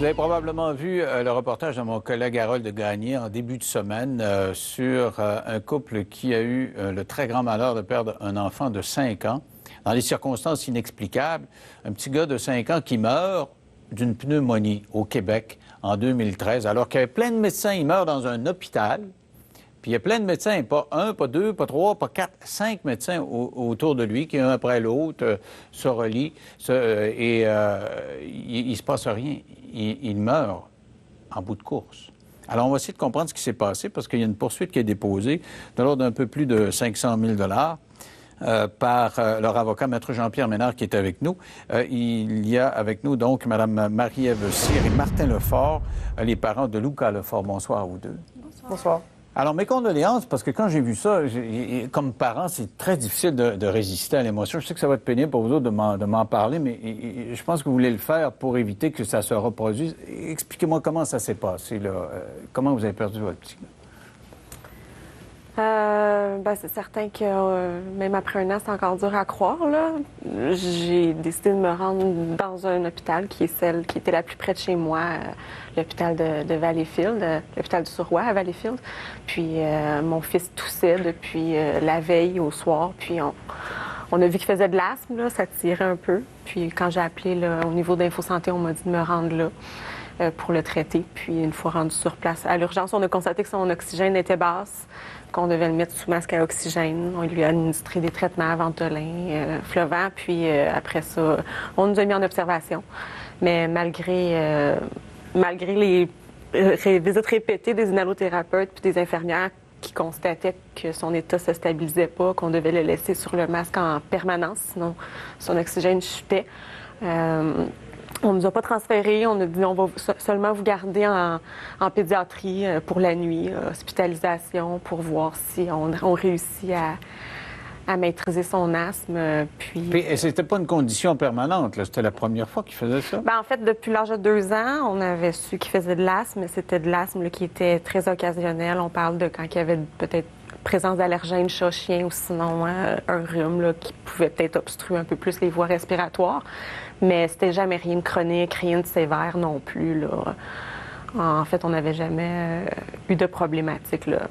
avez probablement vu le reportage de mon collègue Harold Gagné en début de semaine sur un couple qui a eu le très grand malheur de perdre un enfant de 5 ans dans des circonstances inexplicables. Un petit gars de 5 ans qui meurt d'une pneumonie au Québec en 2013, alors qu'il y avait plein de médecins. Il meurt dans un hôpital. Puis il y a plein de médecins, pas un, pas deux, pas trois, pas quatre, 5 médecins autour de lui qui, un après l'autre, se relient et il ne se passe rien. Il meurt en bout de course. Alors, on va essayer de comprendre ce qui s'est passé parce qu'il y a une poursuite qui est déposée de l'ordre d'un peu plus de 500 000 par leur avocat, Maître Jean-Pierre Ménard, qui est avec nous. Il y a avec nous, donc, Mme Marie-Ève Cyr et Martin Lefort, les parents de Luca Lefort. Bonsoir à vous deux. Bonsoir. Bonsoir. Alors, mes condoléances, parce que quand j'ai vu ça, comme parent, c'est très difficile de résister à l'émotion. Je sais que ça va être pénible pour vous autres de m'en parler, mais je pense que vous voulez le faire pour éviter que ça se reproduise. Expliquez-moi comment ça s'est passé, là. Comment vous avez perdu votre petit gars? C'est certain que même après un an, c'est encore dur à croire, là. J'ai décidé de me rendre dans un hôpital qui est celle qui était la plus près de chez moi, l'hôpital de Valleyfield, l'hôpital du Surroi à Valleyfield. Puis mon fils toussait depuis la veille au soir, puis on a vu qu'il faisait de l'asthme, là, ça tirait un peu. Puis quand j'ai appelé là, au niveau d'InfoSanté, on m'a dit de me rendre là pour le traiter. Puis une fois rendu sur place à l'urgence, on a constaté que son oxygène était basse, qu'on devait le mettre sous masque à oxygène. On lui a administré des traitements à Ventolin, Flovent, puis après ça, on nous a mis en observation. Mais malgré les visites répétées des inhalothérapeutes puis des infirmières qui constataient que son état se stabilisait pas, qu'on devait le laisser sur le masque en permanence, sinon son oxygène chutait. On ne nous a pas transférés. On a dit on va seulement vous garder en pédiatrie pour la nuit, hospitalisation, pour voir si on réussit à maîtriser son asthme. Puis c'était pas une condition permanente, là. C'était la première fois qu'il faisait ça? En fait, depuis l'âge de 2 ans, on avait su qu'il faisait de l'asthme, mais c'était de l'asthme là, qui était très occasionnel. On parle de quand il y avait peut-être présence d'allergènes chat-chien ou sinon un rhume là, qui pouvait peut-être obstruer un peu plus les voies respiratoires. Mais c'était jamais rien de chronique, rien de sévère non plus, là. En fait, on n'avait jamais eu de problématique, là.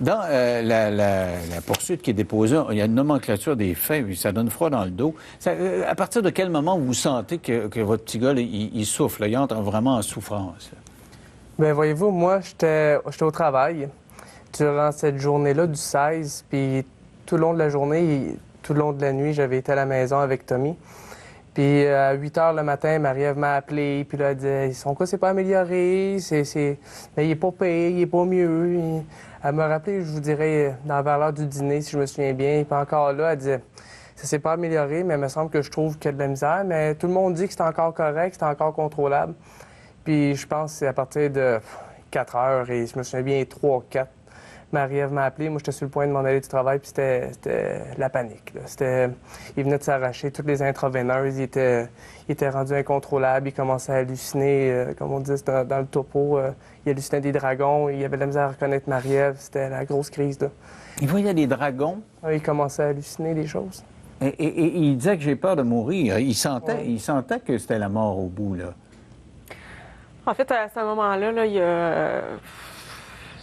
Dans la poursuite qui est déposée, il y a une nomenclature des faits, ça donne froid dans le dos. À partir de quel moment vous sentez que votre petit gars, là, il souffle, là, il entre vraiment en souffrance? Bien, voyez-vous, moi, j'étais au travail durant cette journée-là du 16, puis tout le long de la journée, tout le long de la nuit, j'avais été à la maison avec Tommy. Puis à 8 heures le matin, Marie-Ève m'a appelé, puis là, elle dit « Son cas s'est pas amélioré, mais il est pas pire, il est pas mieux. » Elle m'a rappelé, je vous dirais, vers l'heure du dîner, si je me souviens bien, puis encore là, elle disait « Ça s'est pas amélioré, mais il me semble que je trouve qu'il y a de la misère, mais tout le monde dit que c'est encore correct, c'est encore contrôlable. » Puis je pense que c'est à partir de 4 heures, et je me souviens bien, 3 ou 4, Marie-Ève m'a appelé. Moi, j'étais sur le point de m'en aller du travail, puis c'était la panique, là. Il venait de s'arracher toutes les intraveineuses. Il était rendu incontrôlable. Il commençait à halluciner, comme on dit dans le topo. Il hallucinait des dragons. Il avait de la misère à reconnaître Marie-Ève. C'était la grosse crise, là. Il voyait des dragons? Il commençait à halluciner des choses. Et il disait que j'ai peur de mourir. Il sentait que c'était la mort au bout, là. En fait, à ce moment-là, là,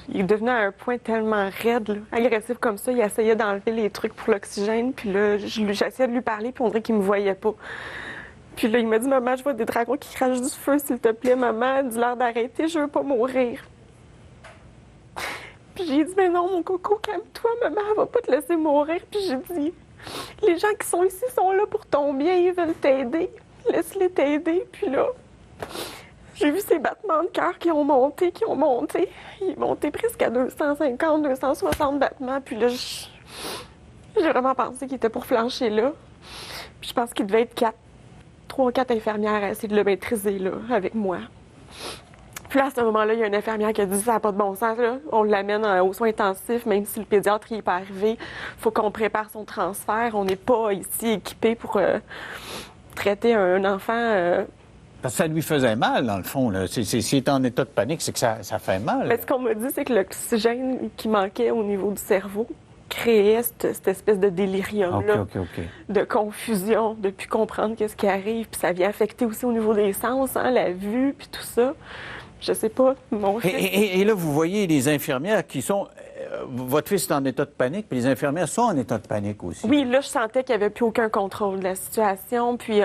il devenait à un point tellement raide, là, agressif comme ça. Il essayait d'enlever les trucs pour l'oxygène. Puis là, j'essayais de lui parler, puis on dirait qu'il me voyait pas. Puis là, il m'a dit « Maman, je vois des dragons qui crachent du feu, s'il te plaît, maman. Dis-leur d'arrêter, je veux pas mourir. » Puis j'ai dit « Mais non, mon coco, calme-toi, maman, elle va pas te laisser mourir. » Puis j'ai dit « Les gens qui sont ici sont là pour ton bien, ils veulent t'aider. Laisse-les t'aider. » Puis là, j'ai vu ces battements de cœur qui ont monté. Ils montaient presque à 250, 260 battements. Puis là, j'ai vraiment pensé qu'il était pour flancher là. Puis je pense qu'il devait être 3 ou 4 infirmières à essayer de le maîtriser là, avec moi. Puis là, à ce moment-là, il y a une infirmière qui a dit « Ça n'a pas de bon sens, là. On l'amène aux soins intensifs, même si le pédiatre n'est pas arrivé. Il faut qu'on prépare son transfert. On n'est pas ici équipé pour traiter un enfant... » Parce que ça lui faisait mal, dans le fond, là. S'il est en état de panique, c'est que ça fait mal. Mais ce qu'on m'a dit, c'est que l'oxygène qui manquait au niveau du cerveau, créait cette espèce de délirium-là, OK. de confusion, de plus comprendre qu'est-ce qui arrive. Puis ça vient affecter aussi au niveau des sens, hein, la vue, puis tout ça. Je sais pas, mon fils... Et là, vous voyez les infirmières qui sont... votre fils est en état de panique, puis les infirmières sont en état de panique aussi. Oui, là, je sentais qu'il n'y avait plus aucun contrôle de la situation. Puis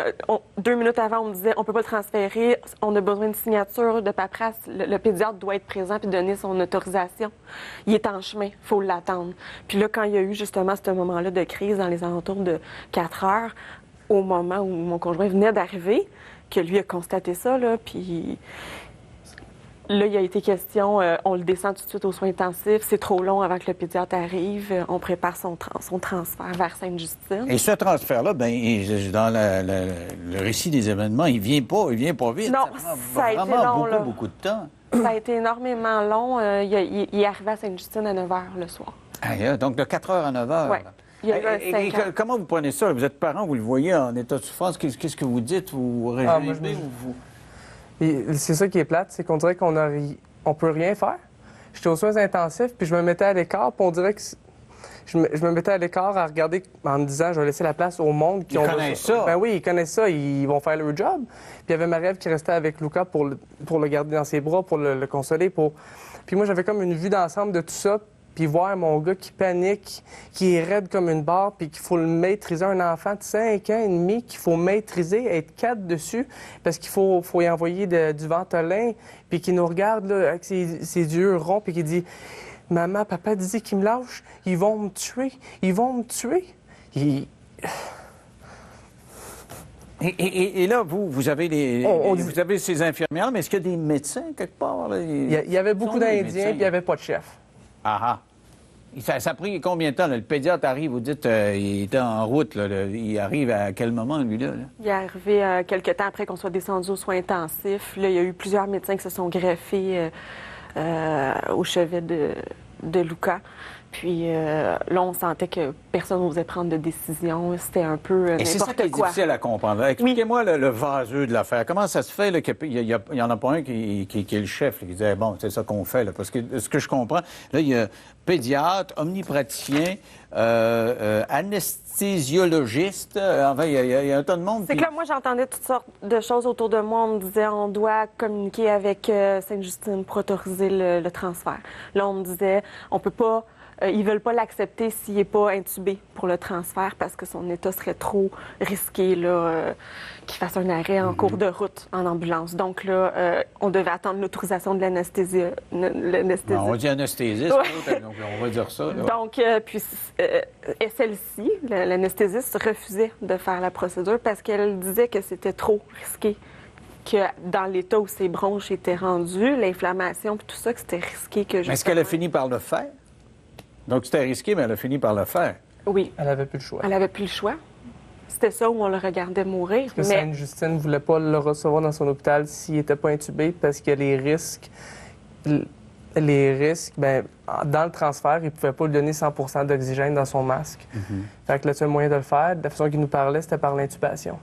2 minutes avant, on me disait, on peut pas le transférer, on a besoin de signature, de paperasse. Le pédiatre doit être présent puis donner son autorisation. Il est en chemin, il faut l'attendre. Puis là, quand il y a eu justement ce moment-là de crise dans les alentours de 4 heures, au moment où mon conjoint venait d'arriver, que lui a constaté ça, là, puis... Là, il a été question, on le descend tout de suite aux soins intensifs, c'est trop long avant que le pédiatre arrive, on prépare son transfert vers Sainte-Justine. Et ce transfert-là, dans le récit des événements, il vient pas vite. Non, ça a été long, là. Beaucoup de temps. Ça a été énormément long. Il est arrivé à Sainte-Justine à 9 h le soir. Donc de 4 h à 9 h. Oui. Il y a eu un 5 ans. Comment vous prenez ça? Vous êtes parent, vous le voyez en état de souffrance. Qu'est-ce que vous dites? Vous réagissez ou vous... C'est ça qui est plate, c'est qu'on dirait on peut rien faire. J'étais aux soins intensifs, puis je me mettais à l'écart, puis on dirait que je me mettais à l'écart à regarder en me disant, je vais laisser la place au monde qui Ils connaissent ça. Ben oui, ils connaissent ça, ils vont faire leur job. Puis il y avait Marie-Ève qui restait avec Luca pour le garder dans ses bras, pour le consoler. Puis moi, j'avais comme une vue d'ensemble de tout ça, puis voir mon gars qui panique, qui est raide comme une barre, puis qu'il faut le maîtriser, un enfant de 5 ans et demi, qu'il faut maîtriser, être 4 dessus, parce qu'il faut y envoyer du ventolin, puis qu'il nous regarde là, avec ses yeux ronds, puis qu'il dit « Maman, papa disait qu'ils me lâchent, ils vont me tuer, ils vont me tuer. » Et là, vous avez vous avez ces infirmières, mais est-ce qu'il y a des médecins quelque part? Là? Il y avait beaucoup d'Indiens, puis il n'y avait pas de chef. Ah. Ça a pris combien de temps? Là? Le pédiatre arrive, vous dites, il était en route. Là, il arrive à quel moment, lui-là? Là? Il est arrivé quelques temps après qu'on soit descendu aux soins intensifs. Là, il y a eu plusieurs médecins qui se sont greffés au chevet de Luca. Puis là, on sentait que personne n'osait prendre de décision. C'était un peu n'importe quoi. Et c'est ça qui est difficile à comprendre. Expliquez-moi le vaseux de l'affaire. Comment ça se fait qu'il n'y en a pas un qui est le chef, là, qui disait, bon, c'est ça qu'on fait. Là, parce que ce que je comprends, là, il y a pédiatre, omnipraticien, anesthésio-logiste. Enfin, il y a un tas de monde. C'est que là, moi, j'entendais toutes sortes de choses autour de moi. On me disait, on doit communiquer avec Sainte-Justine pour autoriser le transfert. Là, on me disait, on peut pas... ils veulent pas l'accepter s'il n'est pas intubé pour le transfert parce que son état serait trop risqué, là, qu'il fasse un arrêt en cours de route en ambulance. Donc là, on devait attendre l'autorisation de l'anesthésie. On dit anesthésiste, ouais. Donc on va dire ça. Là. Donc, puis celle-ci, l'anesthésiste, refusait de faire la procédure parce qu'elle disait que c'était trop risqué. Que dans l'état où ses bronches étaient rendues, l'inflammation et tout ça, que c'était risqué que Mais est-ce qu'elle a fini par le faire? Donc, c'était risqué, mais elle a fini par le faire. Oui. Elle n'avait plus le choix. Elle n'avait plus le choix. C'était ça où on le regardait mourir. Parce que Sainte-Justine ne voulait pas le recevoir dans son hôpital s'il n'était pas intubé parce que les risques, dans le transfert, il ne pouvait pas lui donner 100 % d'oxygène dans son masque. Fait que le seul moyen de le faire, de la façon qu'il nous parlait, c'était par l'intubation.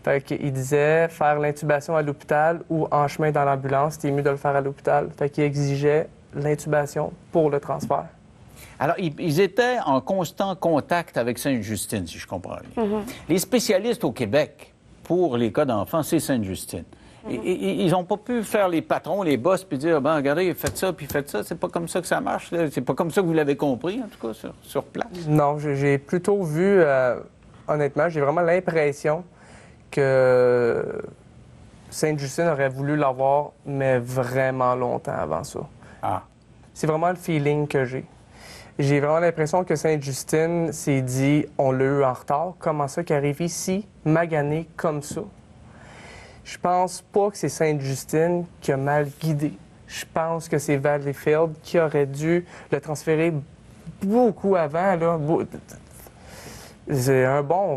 Fait qu'il disait faire l'intubation à l'hôpital ou en chemin dans l'ambulance, c'était mieux de le faire à l'hôpital. Fait qu'il exigeait l'intubation pour le transfert. Alors, ils étaient en constant contact avec Sainte-Justine, si je comprends bien. Les spécialistes au Québec, pour les cas d'enfants, c'est Sainte-Justine. Ils n'ont pas pu faire les patrons, les boss, puis dire, ben regardez, faites ça, puis faites ça. C'est pas comme ça que ça marche. C'est pas comme ça que vous l'avez compris, en tout cas, sur place. Non, j'ai plutôt vu, honnêtement, j'ai vraiment l'impression que Sainte-Justine aurait voulu l'avoir, mais vraiment longtemps avant ça. Ah. C'est vraiment le feeling que j'ai. J'ai vraiment l'impression que Sainte-Justine s'est dit, on l'a eu en retard. Comment ça qu'elle arrive ici, magané comme ça? Je pense pas que c'est Sainte-Justine qui a mal guidé. Je pense que c'est Valleyfield qui aurait dû le transférer beaucoup avant. Là. C'est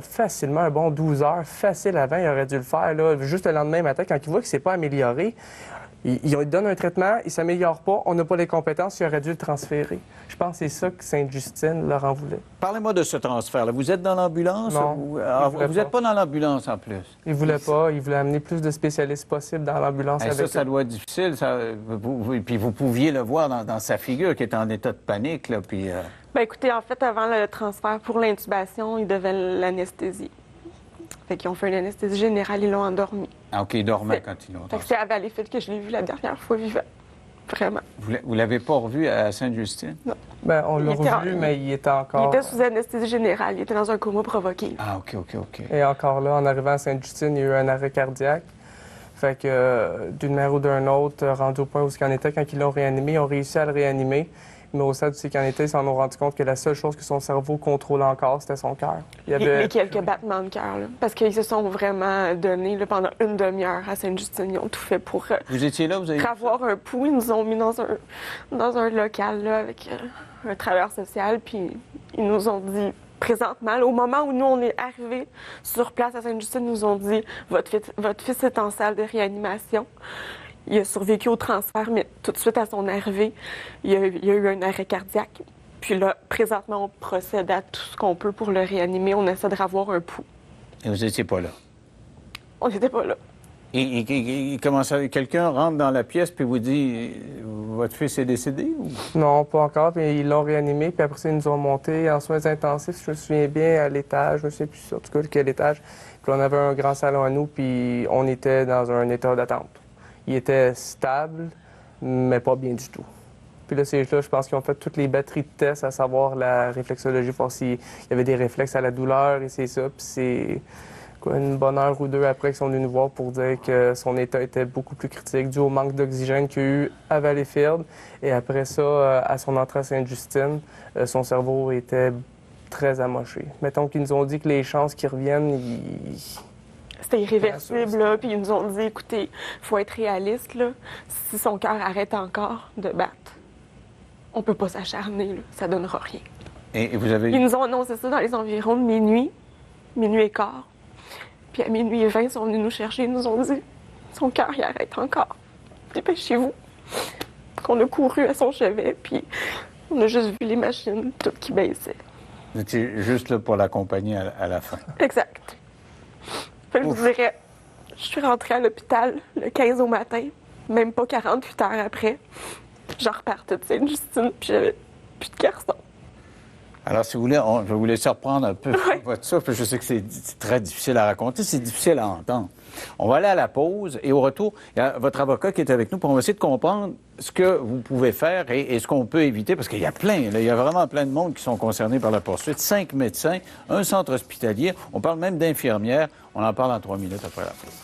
facilement un bon 12 heures, facile avant, il aurait dû le faire. Là, juste le lendemain matin, quand il voit que c'est pas amélioré, il donne un traitement, il ne s'améliore pas, on n'a pas les compétences, il aurait dû le transférer. Je pense que c'est ça que Sainte-Justine leur en voulait. Parlez-moi de ce transfert-là. Vous êtes dans l'ambulance? Non. Vous n'êtes pas dans l'ambulance en plus? Il voulait pas. Il voulait amener plus de spécialistes possible dans l'ambulance avec ça doit être difficile. Puis vous pouviez le voir dans sa figure qui est en état de panique. Là, puis, Ben écoutez, en fait, avant le transfert pour l'intubation, ils devaient l'anesthésie. Fait qu'ils ont fait une anesthésie générale, ils l'ont endormi. Ah, OK, il dormait quand ils l'ont Fait que c'est à Valleyfield que je l'ai vu la dernière fois vivant. Vraiment. Vous l'avez pas revu à Sainte-Justine? Ben, on l'a Il était revu, mais il était Il encore... était sous anesthésie générale, il était dans un coma provoqué. Ah, OK. Et encore là, en arrivant à Sainte-Justine, il y a eu un arrêt cardiaque. Fait que d'une manière ou d'un autre, rendu au point où il en était, quand ils l'ont réanimé, ils ont réussi à le réanimer. Mais au stade où il en était, ils s'en ont rendu compte que la seule chose que son cerveau contrôlait encore, c'était son cœur. Il y avait... Les quelques battements de cœur, là. Parce qu'ils se sont vraiment donnés là, pendant une demi-heure à Sainte-Justine. Ils ont tout fait pour Vous étiez là, vous avez... avoir un pouls. Ils nous ont mis dans un local là, avec un travailleur social. Puis ils nous ont dit, présentement, là, au moment où nous, on est arrivés sur place à Sainte-Justine, ils nous ont dit, votre fils est en salle de réanimation. Il a survécu au transfert, mais tout de suite à son arrivée, il y a eu un arrêt cardiaque. Puis là, présentement, on procède à tout ce qu'on peut pour le réanimer. On essaie de revoir un pouls. Et vous n'étiez pas là? On n'était pas là. Et comment ça? Quelqu'un rentre dans la pièce puis vous dit votre fils est décédé? Ou... Non, pas encore. Puis ils l'ont réanimé. Puis après ça, ils nous ont monté en soins intensifs, si je me souviens bien, à l'étage. Je ne sais plus en tout cas quel étage. Puis on avait un grand salon à nous, puis on était dans un état d'attente. Il était stable, mais pas bien du tout. Puis là, c'est là, je pense qu'ils ont fait toutes les batteries de tests, à savoir la réflexologie, voir s'il y avait des réflexes à la douleur, et c'est ça. Puis c'est quoi, une bonne heure ou deux après qu'ils sont venus nous voir pour dire que son état était beaucoup plus critique dû au manque d'oxygène qu'il y a eu à Valleyfield. Et après ça, à son entrée à Sainte-Justine, son cerveau était très amoché. Mettons qu'ils nous ont dit que les chances qu'ils reviennent, C'était irréversible, là. Puis ils nous ont dit, écoutez, il faut être réaliste, là. Si son cœur arrête encore de battre, on peut pas s'acharner, là. Ça donnera rien. Et vous avez... Ils nous ont annoncé ça dans les environs de minuit et quart. Puis à minuit et 20, ils sont venus nous chercher. Ils nous ont dit, son cœur, il arrête encore. Dépêchez-vous. On a couru à son chevet, puis on a juste vu les machines toutes qui baissaient. Vous étiez juste là pour l'accompagner à la fin. Exact. Fait que je vous dirais, je suis rentrée à l'hôpital le 15 au matin, même pas 48 heures après. Je repartais de Sainte-Justine, puis j'avais plus de garçon. Alors, si vous voulez, je vais vous laisser reprendre un peu votre souffle. Je sais que c'est très difficile à raconter, c'est difficile à entendre. On va aller à la pause et au retour, il y a votre avocat qui est avec nous pour essayer de comprendre ce que vous pouvez faire et ce qu'on peut éviter, parce qu'il y a plein, là, il y a vraiment plein de monde qui sont concernés par la poursuite. 5 médecins, un centre hospitalier, on parle même d'infirmières. On en parle en 3 minutes après la pause.